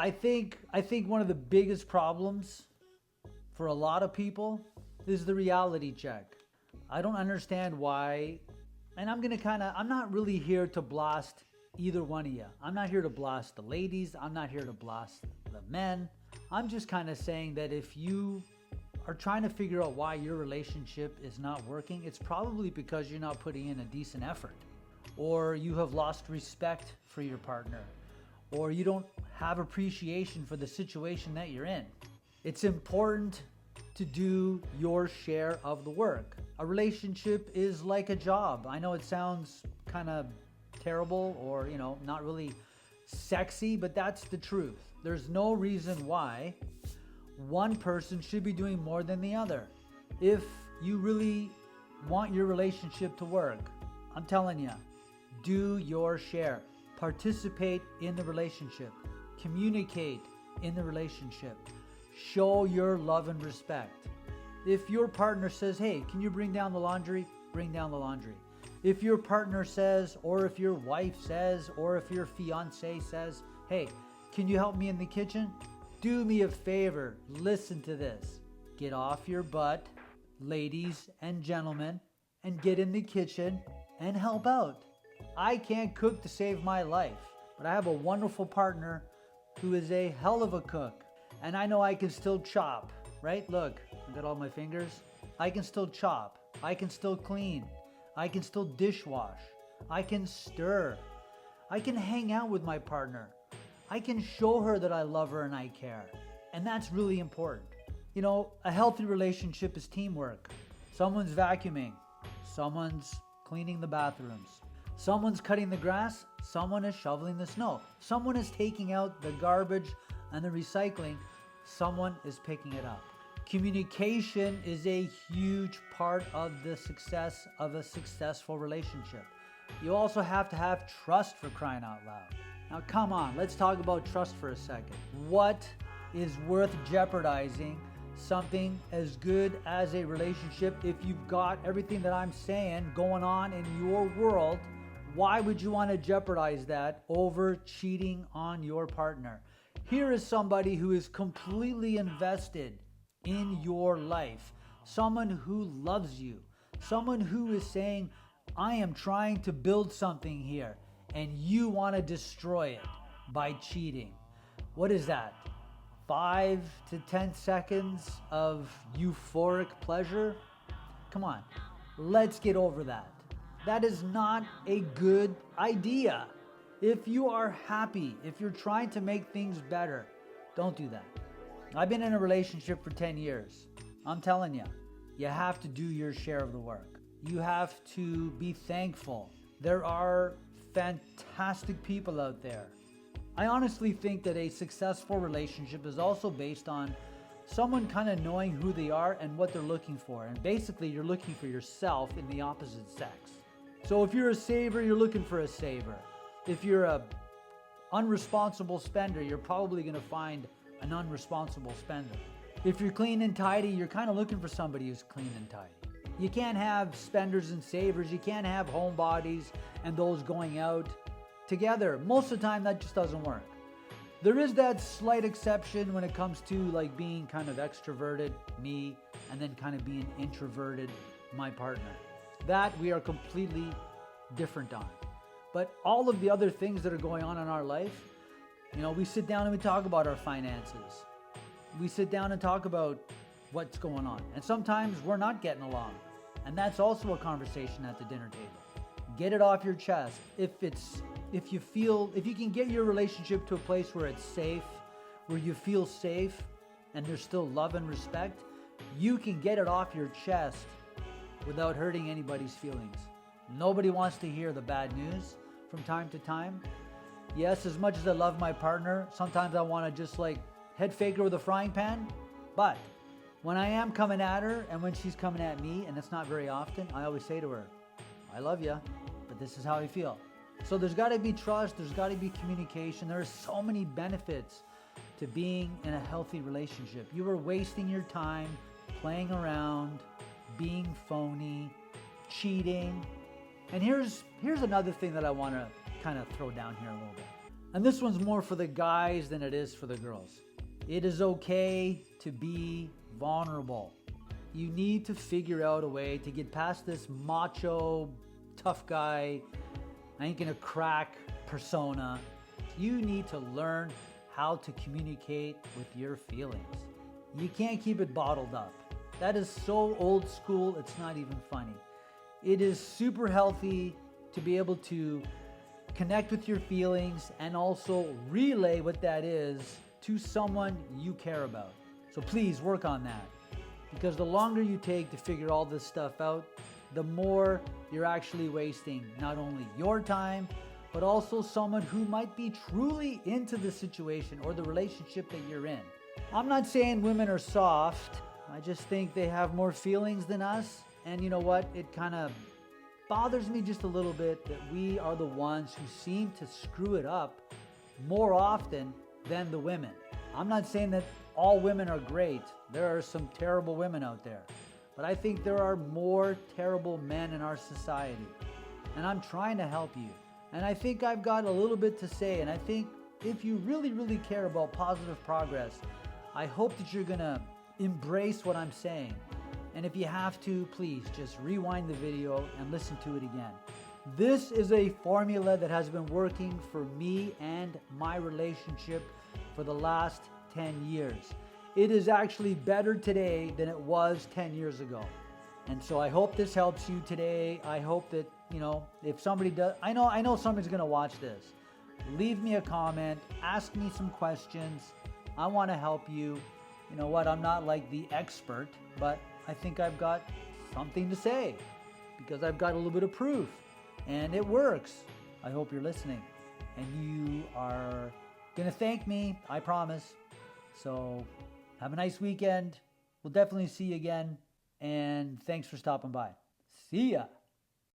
I think one of the biggest problems for a lot of people is the reality check. I don't understand why, and I'm not really here to blast either one of you. I'm not here to blast the ladies. I'm not here to blast the men. I'm just kind of saying that if you are trying to figure out why your relationship is not working, it's probably because you're not putting in a decent effort, or you have lost respect for your partner, or you don't have appreciation for the situation that you're in. It's important to do your share of the work. A relationship is like a job. I know it sounds kind of terrible or, not really sexy, but that's the truth. There's no reason why one person should be doing more than the other. If you really want your relationship to work, I'm telling you, do your share. Participate in the relationship. Communicate in the relationship. Show your love and respect. If your partner says, hey, can you bring down the laundry? Bring down the laundry. If your partner says, or if your wife says, or if your fiance says, hey, can you help me in the kitchen? Do me a favor, listen to this. Get off your butt, ladies and gentlemen, and get in the kitchen and help out. I can't cook to save my life, but I have a wonderful partner who is a hell of a cook. And I know I can still chop, right? Look, I got all my fingers. I can still chop. I can still clean. I can still dishwash. I can stir. I can hang out with my partner. I can show her that I love her and I care. And that's really important. A healthy relationship is teamwork. Someone's vacuuming. Someone's cleaning the bathrooms. Someone's cutting the grass. Someone is shoveling the snow. Someone is taking out the garbage and the recycling. Someone is picking it up. Communication is a huge part of the success of a successful relationship. You also have to have trust, for crying out loud. Now come on, let's talk about trust for a second. What is worth jeopardizing something as good as a relationship? If you've got everything that I'm saying going on in your world, why would you want to jeopardize that over cheating on your partner? Here is somebody who is completely invested in your life, someone who loves you, someone who is saying, I am trying to build something here, and you want to destroy it by cheating. What is that? 5 to 10 seconds of euphoric pleasure? Come on, let's get over that. That is not a good idea. If you are happy, if you're trying to make things better, don't do that. I've been in a relationship for 10 years. I'm telling you, you have to do your share of the work. You have to be thankful. There are fantastic people out there. I honestly think that a successful relationship is also based on someone kind of knowing who they are and what they're looking for. And basically, you're looking for yourself in the opposite sex. So if you're a saver, you're looking for a saver. If you're a unresponsible spender, you're probably going to find an unresponsible spender. If you're clean and tidy, you're kind of looking for somebody who's clean and tidy. You can't have spenders and savers. You can't have homebodies and those going out together. Most of the time, that just doesn't work. There is that slight exception when it comes to like being kind of extroverted, me, and then kind of being introverted, my partner. That we are completely different on. But all of the other things that are going on in our life, we sit down and we talk about our finances. We sit down and talk about what's going on. And sometimes we're not getting along. And that's also a conversation at the dinner table. Get it off your chest. If you can get your relationship to a place where it's safe, where you feel safe and there's still love and respect, you can get it off your chest without hurting anybody's feelings. Nobody wants to hear the bad news from time to time. Yes, as much as I love my partner, sometimes I want to just head fake her with a frying pan. But when I am coming at her and when she's coming at me, and it's not very often, I always say to her, I love you, but this is how I feel. So there's got to be trust, there's got to be communication. There are so many benefits to being in a healthy relationship. You are wasting your time playing around, being phony, cheating. And here's another thing that I want to kind of throw down here a little bit. And this one's more for the guys than it is for the girls. It is okay to be vulnerable. You need to figure out a way to get past this macho, tough guy, I ain't gonna crack persona. You need to learn how to communicate with your feelings. You can't keep it bottled up. That is so old school, it's not even funny. It is super healthy to be able to connect with your feelings and also relay what that is to someone you care about. So please work on that, because the longer you take to figure all this stuff out, the more you're actually wasting not only your time, but also someone who might be truly into the situation or the relationship that you're in. I'm not saying women are soft. I just think they have more feelings than us. And you know what? It kind of bothers me just a little bit that we are the ones who seem to screw it up more often than the women. I'm not saying that all women are great. There are some terrible women out there. But I think there are more terrible men in our society. And I'm trying to help you. And I think I've got a little bit to say. And I think if you really, really care about positive progress, I hope that you're gonna embrace what I'm saying. And if you have to, please just rewind the video and listen to it again. This is a formula that has been working for me and my relationship for the last 10 years. It is actually better today than it was 10 years ago. And so I hope this helps you today. I hope that, if somebody does, I know somebody's gonna watch this. Leave me a comment, ask me some questions. I wanna help you. You know what, I'm not like the expert, but I think I've got something to say because I've got a little bit of proof and it works. I hope you're listening and you are gonna thank me, I promise. So have a nice weekend. We'll definitely see you again. And thanks for stopping by. See ya.